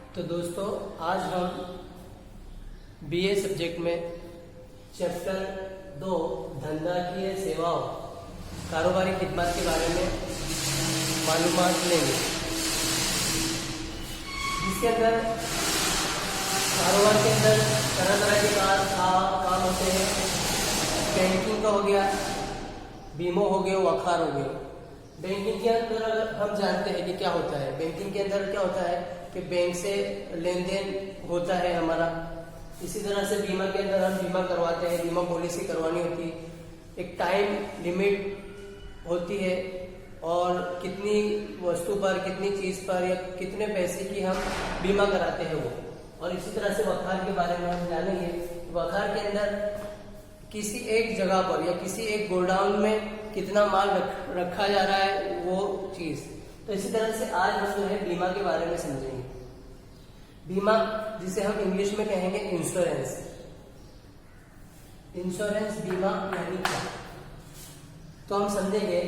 तो दोस्तों आज हम बीए सब्जेक्ट में चैप्टर 2 धंधाकीय सेवाओं कारोबारी खिदमत के बारे में मालूमात लेंगे, जिसके अंदर कारोबार के अंदर तरह तरह के काम होते हैं। बैंकिंग का हो गया, बीमो हो गया, वखार हो गया। बैंकिंग के अंदर अगर हम जानते हैं कि क्या होता है, बैंकिंग के अंदर क्या होता है कि बैंक से लेन देन होता है हमारा। इसी तरह से बीमा के अंदर हम बीमा करवाते हैं, बीमा पॉलिसी करवानी होती है, एक टाइम लिमिट होती है और कितनी वस्तु पर, कितनी चीज पर या कितने पैसे की हम बीमा कराते हैं वो। और इसी तरह से वखार के बारे में हम जानेंगे। वखार के अंदर किसी एक जगह पर या किसी एक गोडाउन में कितना माल रखा जा रहा है वो चीज। तो इसी तरह से आज हम जो है बीमा के बारे में समझेंगे। बीमा जिसे हम इंग्लिश में कहेंगे इंश्योरेंस। इंश्योरेंस बीमा यानी क्या, तो हम समझेंगे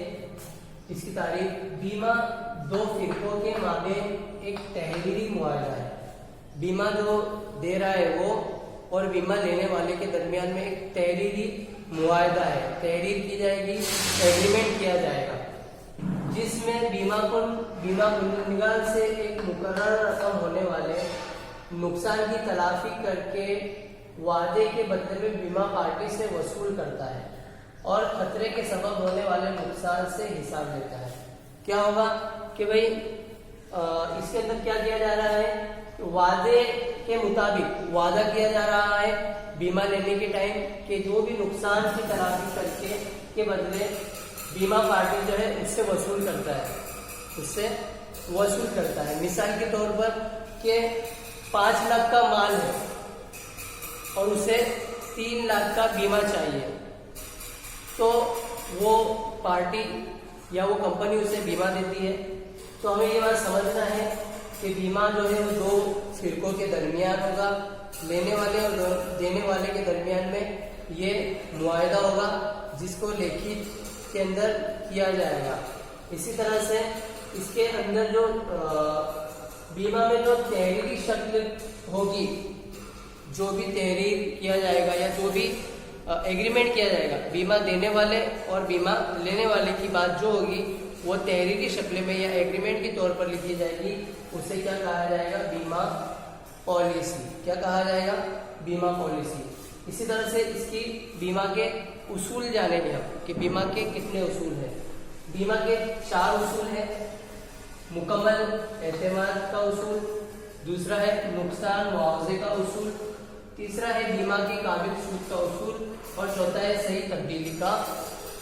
इसकी तारीफ। बीमा दो फिरकों के मामले एक तहरीरी मुआवजा है। बीमा जो दे रहा है वो और बीमा लेने वाले के दरमियान में एक तहरीरी मुआवजा है, तहरीर की जाएगी, एग्रीमेंट किया जाएगा, जिसमें बीमा निगम से एक मुकर्रर रकम होने वाले नुकसान की तलाफी करके वादे के बदले में बीमा पार्टी से वसूल करता है और खतरे के सबब होने वाले नुकसान से हिसाब लेता है। क्या होगा कि भाई इसके अंदर क्या किया जा रहा है, वादे के मुताबिक वादा किया जा रहा है बीमा लेने के टाइम के जो भी नुकसान की तलाफी करके के बदले बीमा पार्टी जो है उससे वसूल करता है, मिसाल के तौर पर कि 5 लाख का माल है और उसे 3 लाख का बीमा चाहिए, तो वो पार्टी या वो कंपनी उसे बीमा देती है। तो हमें ये बात समझना है कि बीमा जो है वो दो फिरकों के दरमियान होगा, लेने वाले और देने वाले के दरमियान में ये मुआहदा होगा जिसको लिखित के अंदर किया जाएगा। इसी तरह से इसके अंदर जो बीमा में जो तहरीरी शक्ल होगी, जो भी तहरीर किया जाएगा या जो भी एग्रीमेंट किया जाएगा, बीमा देने वाले और बीमा लेने वाले की बात जो होगी वो तहरीरी शक्ल में या एग्रीमेंट के तौर पर लिखी जाएगी। उसे क्या कहा जाएगा, बीमा पॉलिसी। क्या कहा जाएगा, बीमा पॉलिसी। इसी तरह से इसकी बीमा के उसूल जानेंगे हम कि बीमा के कितने उसूल हैं। बीमा के 4 उसूल हैं। मुकम्मल एतमाद का उसूल, दूसरा है नुकसान मुआवजे का उसूल, तीसरा है बीमा की काबिल सूद का उसूल और चौथा है सही तब्दीली का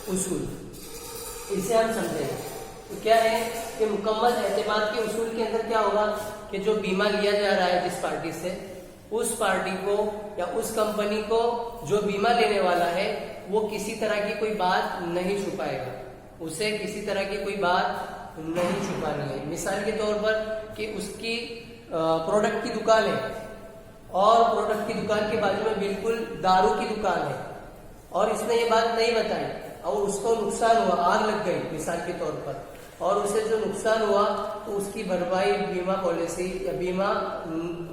उसूल। इसे हम समझेंगे। तो क्या है कि मुकम्मल एतमाद के उसूल के अंदर क्या होगा कि जो बीमा लिया जा रहा है जिस पार्टी से, उस पार्टी को या उस कंपनी को जो बीमा लेने वाला है वो किसी तरह की कोई बात नहीं छुपाएगा, उसे किसी तरह की कोई बात नहीं छुपानी है। मिसाल के तौर पर कि उसकी प्रोडक्ट की दुकान है और प्रोडक्ट की दुकान के बाजू में बिल्कुल दारू की दुकान है और इसने ये बात नहीं बताई और उसको नुकसान हुआ, आग लग गई मिसाल के तौर पर, और उसे जो नुकसान हुआ तो उसकी भरपाई बीमा पॉलिसी या बीमा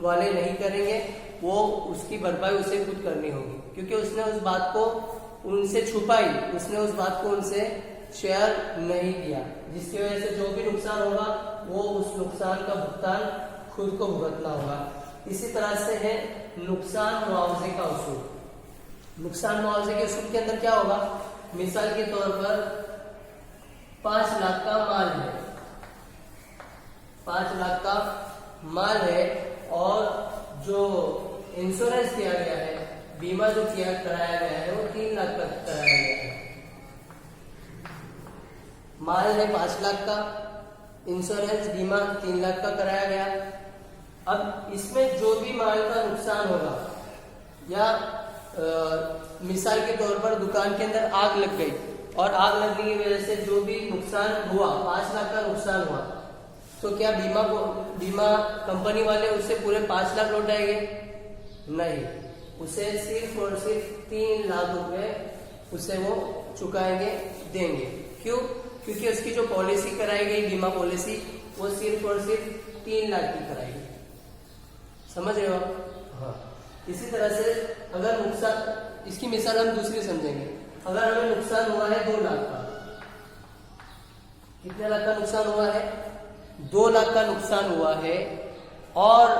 वाले नहीं करेंगे, वो उसकी भरपाई उसे खुद करनी होगी, क्योंकि उसने उस बात को उनसे छुपाई, उसने उस बात को उनसे शेयर नहीं किया, जिसकी वजह से जो भी नुकसान होगा वो उस नुकसान का भुगतान खुद को भुगतना होगा। इसी तरह से है नुकसान मुआवजे का उसूल। नुकसान मुआवजे के उसूल के अंदर क्या होगा, मिसाल के तौर पर 5 लाख का माल है, 5 लाख का माल है और जो इंश्योरेंस किया गया है, बीमा जो कराया गया है वो 3 लाख का कराया गया है। माल है 5 लाख का, इंश्योरेंस बीमा 3 लाख का कराया गया। अब इसमें जो भी माल का नुकसान होगा या मिसाल के तौर पर दुकान के अंदर आग लग गई और आग लगने की वजह से जो भी नुकसान हुआ, 5 लाख का नुकसान हुआ, तो क्या बीमा कंपनी वाले उसे पूरे 5 लाख लौटाएंगे? नहीं, उसे सिर्फ और सिर्फ 3 लाख रुपए उसे वो चुकाएंगे, देंगे। क्यों? क्योंकि उसकी जो पॉलिसी कराई गई बीमा पॉलिसी वो सिर्फ और सिर्फ 3 लाख की कराई गई। समझ रहे हो आप? हाँ। इसी तरह से अगर नुकसान, इसकी मिसाल हम दूसरी समझेंगे। अगर हमें नुकसान हुआ है 2 लाख का, कितने लाख का नुकसान हुआ है? 2 लाख का नुकसान हुआ है। और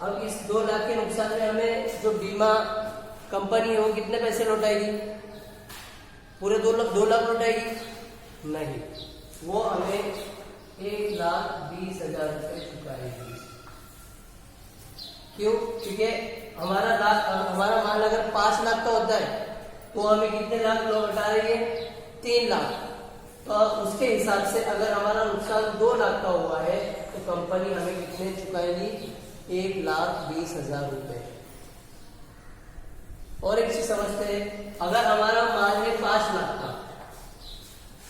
अब इस 2 लाख के नुकसान में हमें जो बीमा कंपनी है वो कितने पैसे लौटाएगी? पूरे 2 लाख लौटाएगी? नहीं, वो हमें 1,20,000 रुपये चुकाएगी। क्यों? क्योंकि हमारा माल अगर 5 लाख का होता है तो हमें कितने लाख लौटा रही है? 3 लाख। तो उसके हिसाब से अगर हमारा नुकसान 2 लाख का हुआ है तो कंपनी हमें कितने चुकाएगी? 1,20,000 रुपये। और एक चीज समझते हैं, अगर हमारा माल है 5 लाख का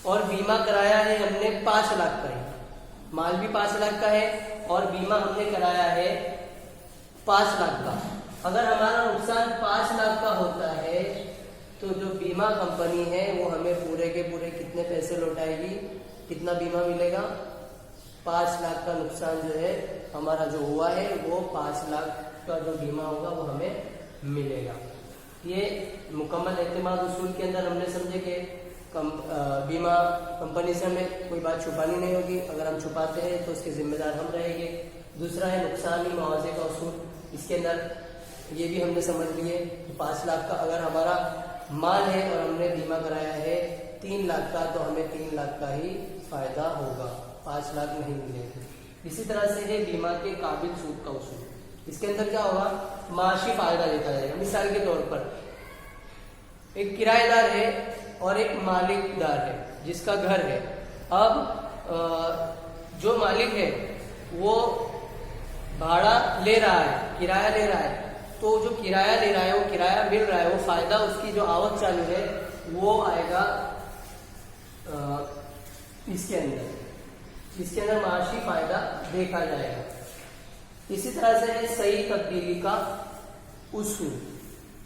और बीमा कराया है हमने 5 लाख का है, माल भी 5 लाख का है और बीमा हमने कराया है 5 लाख का। अगर हमारा नुकसान 5 लाख का होता है तो जो बीमा कंपनी है वो हमें पूरे के पूरे कितने पैसे लौटाएगी? कितना बीमा मिलेगा? 5 लाख का नुकसान जो है हमारा जो हुआ है वो 5 लाख का जो बीमा होगा वो हमें मिलेगा। ये मुकम्मल एतमाद उसूल के अंदर हमने समझे कि बीमा कंपनी से हमें कोई बात छुपानी नहीं होगी। अगर हम छुपाते हैं तो उसके जिम्मेदार हम रहेंगे। दूसरा है नुकसान ही मुआवजे का उसूल। इसके अंदर ये भी हमने समझ लिए कि 5 लाख का अगर हमारा माल है और हमने बीमा कराया है 3 लाख का तो हमें 3 लाख का ही फायदा होगा, 5 लाख नहीं मिलेगा। इसी तरह से है बीमा के काबिल सूद का उसूल। इसके अंदर क्या होगा? माशी फायदा देखा जाएगा। मिसाल के तौर पर एक किराएदार है और एक मालिकदार है जिसका घर है। अब जो मालिक है वो भाड़ा ले रहा है, किराया ले रहा है, तो जो किराया ले रहा है वो किराया मिल रहा है, वो फायदा उसकी जो आवक चालू है वो आएगा इसके अंदर माशी फायदा देखा जाएगा। इसी तरह से है सही तब्दीली का उसूल।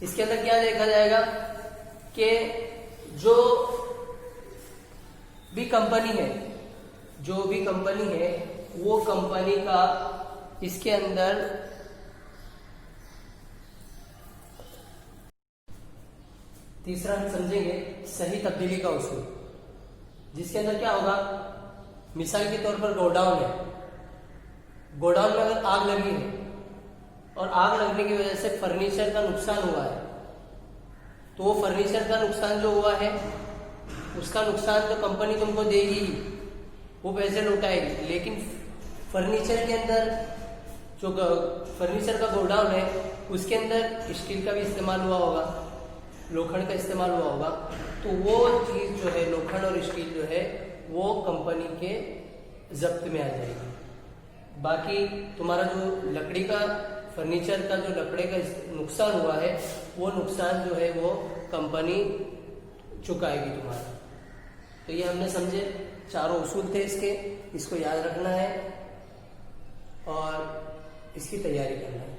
इसके अंदर क्या देखा जाएगा कि जो भी कंपनी है वो कंपनी का इसके अंदर तीसरा हम समझेंगे सही तब्दीली का उसूल, जिसके अंदर क्या होगा? मिसाल के तौर पर गोडाउन है, गोडाउन में अगर आग लगी है और आग लगने की वजह से फर्नीचर का नुकसान हुआ है तो वो फर्नीचर का नुकसान जो हुआ है उसका नुकसान तो कंपनी तुमको देगी, वो पैसे लौटाएगी। लेकिन फर्नीचर के अंदर जो फर्नीचर का गोडाउन है उसके अंदर स्टील का भी इस्तेमाल हुआ होगा, लोखंड का इस्तेमाल हुआ होगा, तो वो चीज जो है लोखंड और स्टील जो है वो कंपनी के जब्त में आ जाएगी। बाकी तुम्हारा जो लकड़ी का फर्नीचर का जो लकड़ी का नुकसान हुआ है वो नुकसान जो है वो कंपनी चुकाएगी तुम्हारा। तो ये हमने समझे 4 उसूल थे इसके, इसको याद रखना है और इसकी तैयारी करना है।